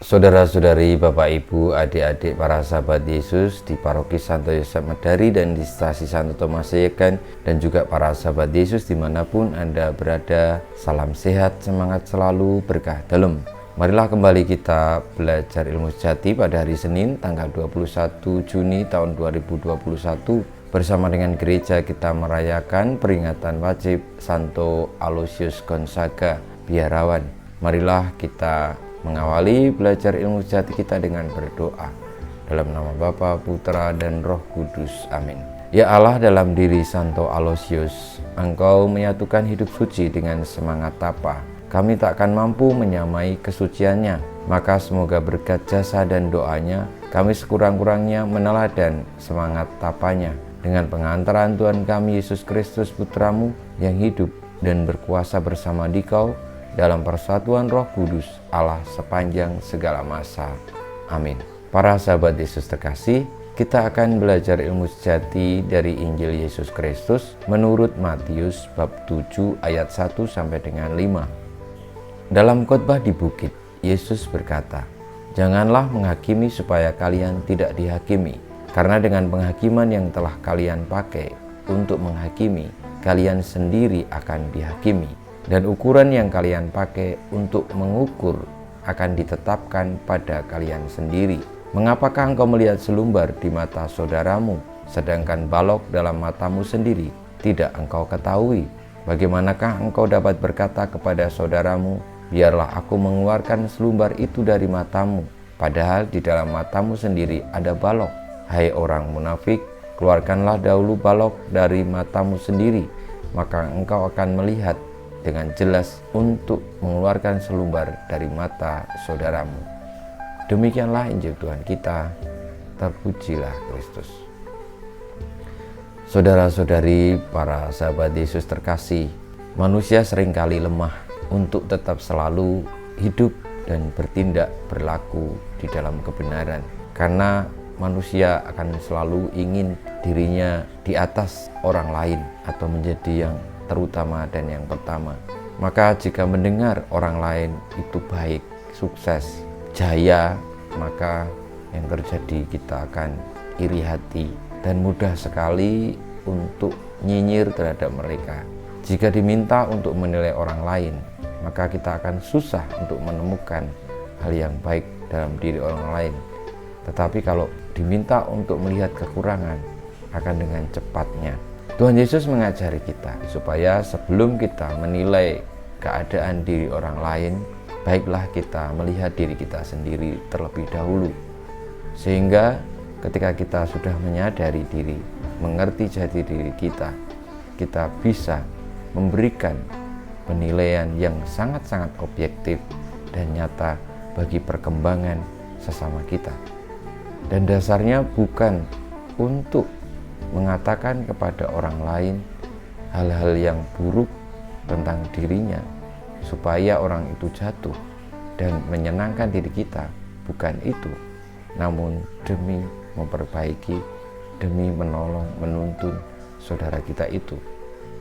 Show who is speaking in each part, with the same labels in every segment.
Speaker 1: Saudara-saudari, Bapak Ibu, adik-adik para sahabat Yesus di Paroki Santo Yosef Medari dan di Stasi Santo Thomas Yekan, dan juga para sahabat Yesus dimanapun Anda berada, salam sehat, semangat selalu, berkah dalam. Marilah kembali kita belajar ilmu sejati pada hari Senin tanggal 21 Juni tahun 2021. Bersama dengan gereja kita merayakan peringatan wajib Santo Aloysius Gonzaga, biarawan. Marilah kita mengawali belajar ilmu sejati kita dengan berdoa. Dalam nama Bapa, Putra, dan Roh Kudus. Amin. Ya Allah, dalam diri Santo Aloysius, Engkau menyatukan hidup suci dengan semangat tapa. Kami tak akan mampu menyamai kesuciannya, maka semoga berkat jasa dan doanya, kami sekurang-kurangnya meneladan semangat tapanya. Dengan pengantaran Tuhan kami Yesus Kristus Putramu yang hidup dan berkuasa bersama Dikau, dalam persatuan Roh Kudus Allah sepanjang segala masa. Amin. Para sahabat Yesus terkasih, kita akan belajar ilmu sejati dari Injil Yesus Kristus menurut Matius bab 7 ayat 1 sampai dengan 5. Dalam khotbah di bukit, Yesus berkata, "Janganlah menghakimi supaya kalian tidak dihakimi, karena dengan penghakiman yang telah kalian pakai untuk menghakimi, kalian sendiri akan dihakimi. Dan ukuran yang kalian pakai untuk mengukur akan ditetapkan pada kalian sendiri. Mengapakah engkau melihat selumbar di mata saudaramu, sedangkan balok dalam matamu sendiri tidak engkau ketahui? Bagaimanakah engkau dapat berkata kepada saudaramu, biarlah aku mengeluarkan selumbar itu dari matamu, padahal di dalam matamu sendiri ada balok? Hai orang munafik, keluarkanlah dahulu balok dari matamu sendiri, maka engkau akan melihat dengan jelas untuk mengeluarkan selumbar dari mata saudaramu." Demikianlah Injil Tuhan kita. Terpujilah Kristus. Saudara-saudari, para sahabat Yesus terkasih, manusia seringkali lemah untuk tetap selalu hidup dan bertindak berlaku di dalam kebenaran, karena manusia akan selalu ingin dirinya di atas orang lain atau menjadi yang terutama dan yang pertama. Maka jika mendengar orang lain itu baik, sukses, jaya, maka yang terjadi kita akan iri hati dan mudah sekali untuk nyinyir terhadap mereka. Jika diminta untuk menilai orang lain, maka kita akan susah untuk menemukan hal yang baik dalam diri orang lain. Tetapi kalau diminta untuk melihat kekurangan, akan dengan cepatnya. Tuhan Yesus mengajari kita supaya sebelum kita menilai keadaan diri orang lain, baiklah kita melihat diri kita sendiri terlebih dahulu. Sehingga ketika kita sudah menyadari diri, mengerti jati diri kita bisa memberikan penilaian yang sangat-sangat objektif dan nyata bagi perkembangan sesama kita. Dan dasarnya bukan untuk mengatakan kepada orang lain hal-hal yang buruk tentang dirinya supaya orang itu jatuh dan menyenangkan diri kita, bukan itu, namun demi memperbaiki, demi menolong, menuntun saudara kita itu.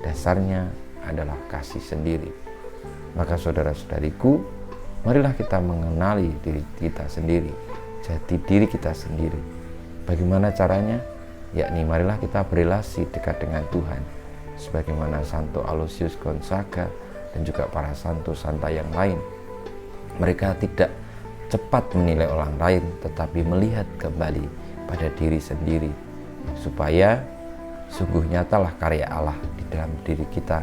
Speaker 1: Dasarnya adalah kasih sendiri. Maka saudara-saudariku, marilah kita mengenali diri kita sendiri, jati diri kita sendiri. Bagaimana caranya? Yakni marilah kita berelasi dekat dengan Tuhan, sebagaimana Santo Aloysius Gonzaga dan juga para santo santa yang lain. Mereka tidak cepat menilai orang lain, tetapi melihat kembali pada diri sendiri, supaya sungguh nyatalah karya Allah di dalam diri kita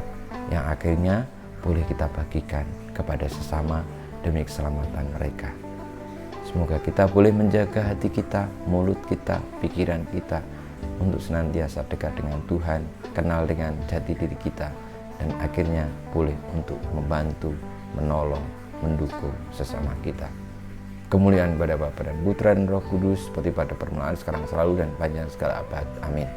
Speaker 1: yang akhirnya boleh kita bagikan kepada sesama demi keselamatan mereka. Semoga kita boleh menjaga hati kita, mulut kita, pikiran kita, untuk senantiasa dekat dengan Tuhan, kenal dengan jati diri kita, dan akhirnya boleh untuk membantu, menolong, mendukung sesama kita. Kemuliaan kepada Bapa dan Putra dan Roh Kudus, seperti pada permulaan, sekarang, selalu, dan panjang segala abad. Amin.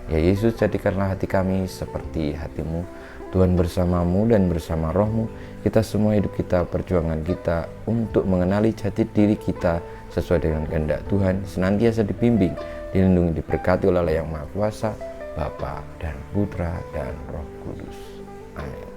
Speaker 1: Ya Yesus, jadikanlah hati kami seperti hati-Mu. Tuhan bersamamu dan bersama Roh-Mu, kita semua hidup kita, perjuangan kita untuk mengenali jati diri kita sesuai dengan kehendak Tuhan, senantiasa dibimbing, dilindungi, diberkati oleh Allah yang Maha Kuasa, Bapa dan Putra dan Roh Kudus. Amin.